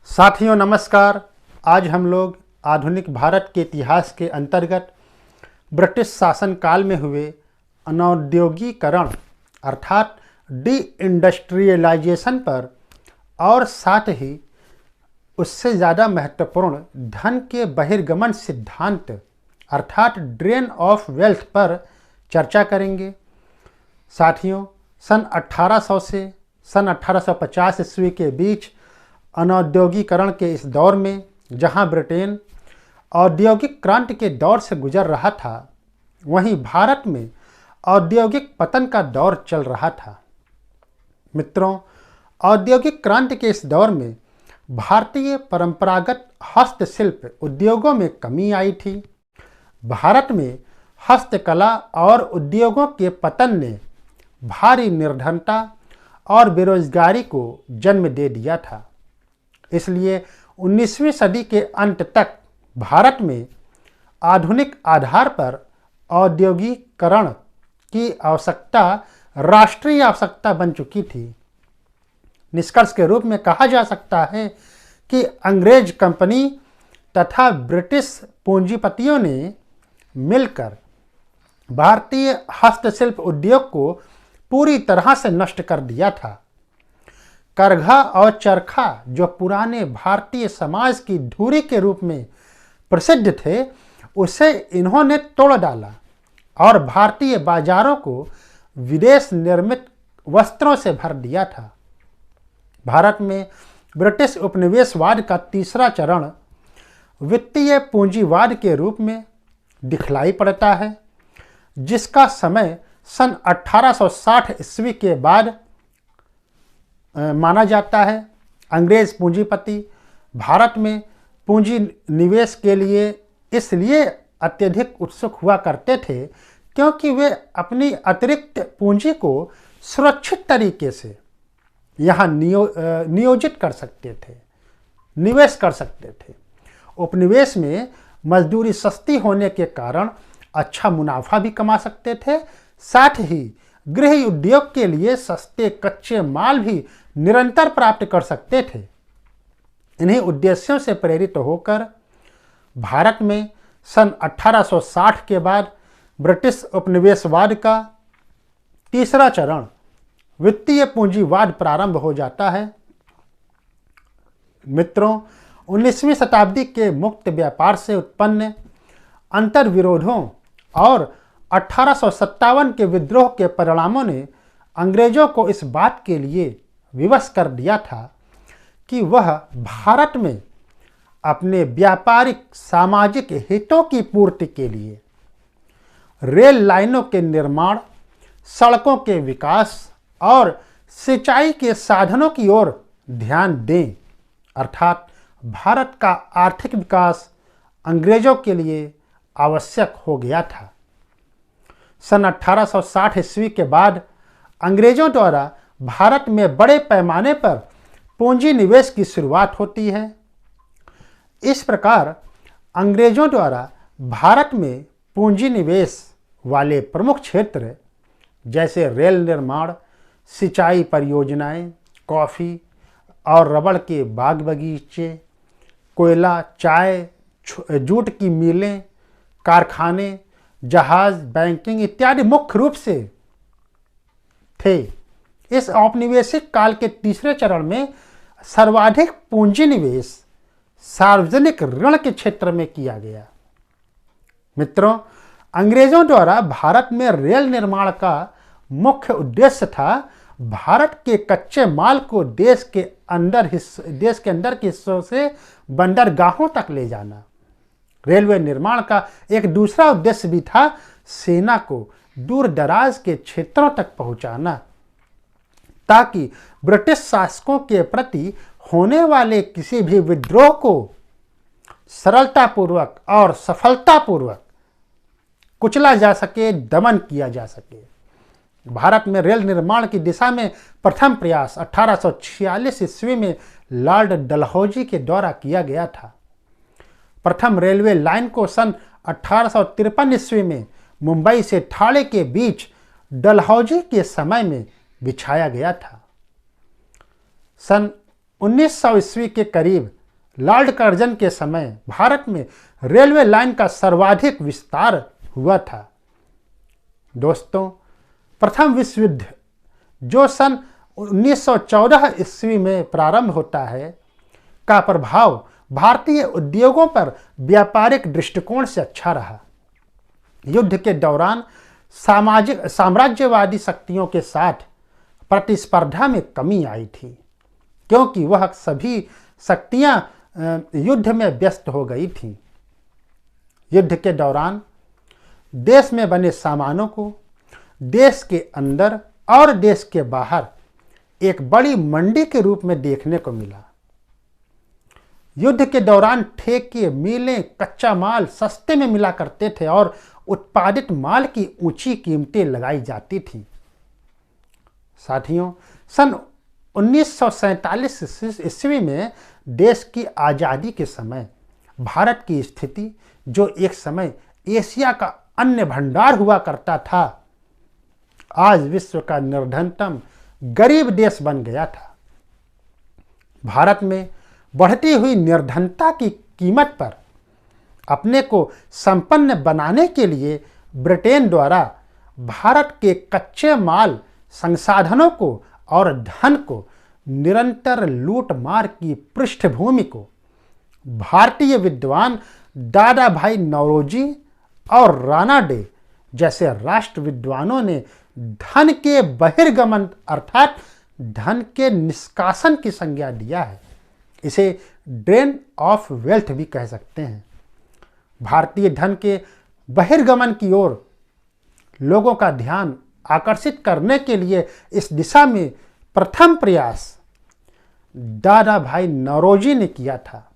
साथियों नमस्कार। आज हम लोग आधुनिक भारत के इतिहास के अंतर्गत ब्रिटिश शासनकाल में हुए अनौद्योगीकरण अर्थात डी इंडस्ट्रियलाइजेशन पर और साथ ही उससे ज़्यादा महत्वपूर्ण धन के बहिर्गमन सिद्धांत अर्थात ड्रेन ऑफ वेल्थ पर चर्चा करेंगे। साथियों, सन 1800 से सन 1850 ईस्वी के बीच अनौद्योगीकरण के इस दौर में जहां ब्रिटेन औद्योगिक क्रांति के दौर से गुजर रहा था, वहीं भारत में औद्योगिक पतन का दौर चल रहा था। मित्रों, औद्योगिक क्रांति के इस दौर में भारतीय परंपरागत हस्तशिल्प उद्योगों में कमी आई थी। भारत में हस्तकला और उद्योगों के पतन ने भारी निर्धनता और बेरोजगारी को जन्म दे दिया था। इसलिए 19वीं सदी के अंत तक भारत में आधुनिक आधार पर औद्योगिकरण की आवश्यकता राष्ट्रीय आवश्यकता बन चुकी थी। निष्कर्ष के रूप में कहा जा सकता है कि अंग्रेज कंपनी तथा ब्रिटिश पूंजीपतियों ने मिलकर भारतीय हस्तशिल्प उद्योग को पूरी तरह से नष्ट कर दिया था। करघा और चरखा जो पुराने भारतीय समाज की धुरी के रूप में प्रसिद्ध थे, उसे इन्होंने तोड़ डाला और भारतीय बाजारों को विदेश निर्मित वस्त्रों से भर दिया था। भारत में ब्रिटिश उपनिवेशवाद का तीसरा चरण वित्तीय पूंजीवाद के रूप में दिखलाई पड़ता है, जिसका समय सन 1860 ईस्वी के बाद माना जाता है। अंग्रेज पूंजीपति भारत में पूंजी निवेश के लिए इसलिए अत्यधिक उत्सुक हुआ करते थे क्योंकि वे अपनी अतिरिक्त पूंजी को सुरक्षित तरीके से यहाँ नियोजित कर सकते थे, निवेश कर सकते थे। उपनिवेश में मजदूरी सस्ती होने के कारण अच्छा मुनाफा भी कमा सकते थे, साथ ही गृह उद्योग के लिए सस्ते कच्चे माल भी निरंतर प्राप्त कर सकते थे। इन्हीं उद्देश्यों से प्रेरित होकर भारत में सन 1860 के बाद ब्रिटिश उपनिवेशवाद का तीसरा चरण वित्तीय पूंजीवाद प्रारंभ हो जाता है। मित्रों, 19वीं शताब्दी के मुक्त व्यापार से उत्पन्न अंतर्विरोधों और 1857 के विद्रोह के परिणामों ने अंग्रेजों को इस बात के लिए विवश कर दिया था कि वह भारत में अपने व्यापारिक सामाजिक हितों की पूर्ति के लिए रेल लाइनों के निर्माण, सड़कों के विकास और सिंचाई के साधनों की ओर ध्यान दें। अर्थात भारत का आर्थिक विकास अंग्रेजों के लिए आवश्यक हो गया था। सन 1860 ईस्वी के बाद अंग्रेजों द्वारा भारत में बड़े पैमाने पर पूंजी निवेश की शुरुआत होती है। इस प्रकार अंग्रेजों द्वारा भारत में पूंजी निवेश वाले प्रमुख क्षेत्र जैसे रेल निर्माण, सिंचाई परियोजनाएं, कॉफ़ी और रबड़ के बाग बगीचे, कोयला, चाय, जूट की मिलें, कारखाने, जहाज, बैंकिंग इत्यादि मुख्य रूप से थे। इस औपनिवेशिक काल के तीसरे चरण में सर्वाधिक पूंजी निवेश सार्वजनिक ऋण के क्षेत्र में किया गया। मित्रों, अंग्रेजों द्वारा भारत में रेल निर्माण का मुख्य उद्देश्य था भारत के कच्चे माल को देश के अंदर के हिस्सों से बंदरगाहों तक ले जाना। रेलवे निर्माण का एक दूसरा उद्देश्य भी था सेना को दूर दराज के क्षेत्रों तक पहुंचाना, ताकि ब्रिटिश शासकों के प्रति होने वाले किसी भी विद्रोह को सरलतापूर्वक और सफलतापूर्वक कुचला जा सके, दमन किया जा सके। भारत में रेल निर्माण की दिशा में प्रथम प्रयास 1846 ईस्वी में लॉर्ड डलहौजी के द्वारा किया गया था। प्रथम रेलवे लाइन को सन 1853 ईस्वी में मुंबई से ठाणे के बीच डलहौजी के समय में बिछाया गया था। सन 1900 ईस्वी के करीब लॉर्ड कर्जन के समय भारत में रेलवे लाइन का सर्वाधिक विस्तार हुआ था। दोस्तों, प्रथम विश्व युद्ध जो सन 1914 ईस्वी में प्रारंभ होता है का प्रभाव भारतीय उद्योगों पर व्यापारिक दृष्टिकोण से अच्छा रहा। युद्ध के दौरान साम्राज्यवादी शक्तियों के साथ प्रतिस्पर्धा में कमी आई थी, क्योंकि वह सभी शक्तियां युद्ध में व्यस्त हो गई थीं। युद्ध के दौरान देश में बने सामानों को देश के अंदर और देश के बाहर एक बड़ी मंडी के रूप में देखने को मिला। युद्ध के दौरान ठेके, मिलें कच्चा माल सस्ते में मिला करते थे और उत्पादित माल की ऊंची कीमतें लगाई जाती थीं। साथियों, सन 1947 ईस्वी में देश की आज़ादी के समय भारत की स्थिति, जो एक समय एशिया का अन्न भंडार हुआ करता था, आज विश्व का निर्धनतम गरीब देश बन गया था। भारत में बढ़ती हुई निर्धनता की कीमत पर अपने को संपन्न बनाने के लिए ब्रिटेन द्वारा भारत के कच्चे माल, संसाधनों को और धन को निरंतर लूटमार की पृष्ठभूमि को भारतीय विद्वान दादा भाई नौरोजी और राणा डे जैसे राष्ट्र विद्वानों ने धन के बहिर्गमन अर्थात धन के निष्कासन की संज्ञा दिया है। इसे ड्रेन ऑफ वेल्थ भी कह सकते हैं। भारतीय धन के बहिर्गमन की ओर लोगों का ध्यान आकर्षित करने के लिए इस दिशा में प्रथम प्रयास दादा भाई नौरोजी ने किया था।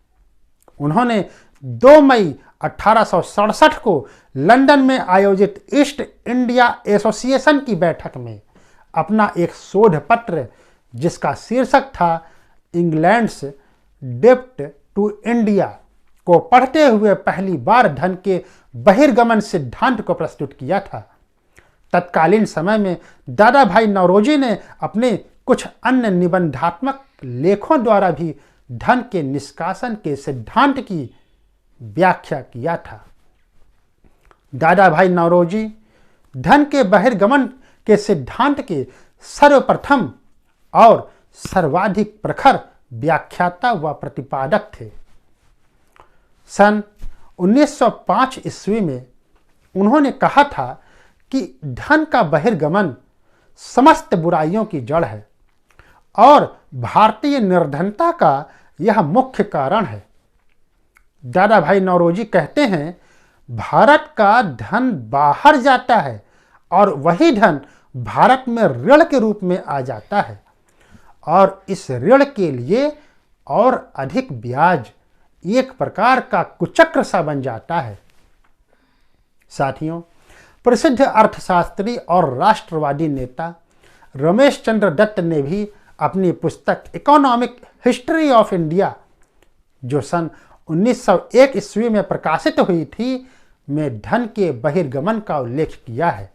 उन्होंने 2 मई 1867 को लंदन में आयोजित ईस्ट इंडिया एसोसिएशन की बैठक में अपना एक शोध पत्र, जिसका शीर्षक था इंग्लैंड्स डेब्ट टू इंडिया, को पढ़ते हुए पहली बार धन के बहिर्गमन सिद्धांत को प्रस्तुत किया था। तत्कालीन समय में दादा भाई नौरोजी ने अपने कुछ अन्य निबंधात्मक लेखों द्वारा भी धन के निष्कासन के सिद्धांत की व्याख्या किया था। दादा भाई नौरोजी धन के बहिर्गमन के सिद्धांत के सर्वप्रथम और सर्वाधिक प्रखर व्याख्याता व प्रतिपादक थे। सन 1905 ईस्वी में उन्होंने कहा था कि धन का बहिर्गमन समस्त बुराइयों की जड़ है और भारतीय निर्धनता का यह मुख्य कारण है। दादा भाई नौरोजी कहते हैं, भारत का धन बाहर जाता है और वही धन भारत में ऋण के रूप में आ जाता है और इस ऋण के लिए और अधिक ब्याज एक प्रकार का कुचक्र सा बन जाता है। साथियों, प्रसिद्ध अर्थशास्त्री और राष्ट्रवादी नेता रमेश चंद्र दत्त ने भी अपनी पुस्तक इकोनॉमिक हिस्ट्री ऑफ इंडिया, जो सन 1901 ईस्वी में प्रकाशित हुई थी, में धन के बहिर्गमन का उल्लेख किया है,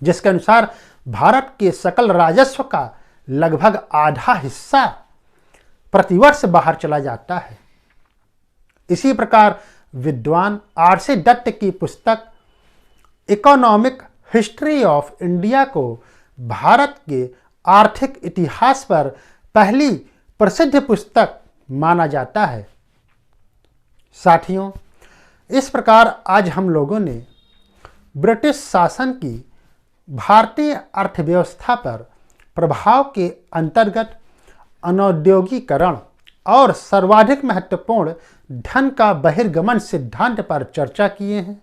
जिसके अनुसार भारत के सकल राजस्व का लगभग आधा हिस्सा प्रतिवर्ष बाहर चला जाता है। इसी प्रकार विद्वान आर.सी. दत्त की पुस्तक इकोनॉमिक हिस्ट्री ऑफ इंडिया को भारत के आर्थिक इतिहास पर पहली प्रसिद्ध पुस्तक माना जाता है। साथियों, इस प्रकार आज हम लोगों ने ब्रिटिश शासन की भारतीय अर्थव्यवस्था पर प्रभाव के अंतर्गत अनौद्योगिकरण और सर्वाधिक महत्वपूर्ण धन का बहिर्गमन सिद्धांत पर चर्चा किए हैं।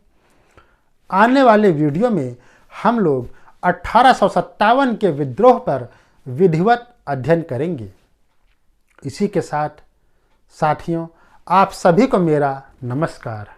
आने वाले वीडियो में हम लोग 1857 के विद्रोह पर विधिवत अध्ययन करेंगे। इसी के साथ साथियों, आप सभी को मेरा नमस्कार।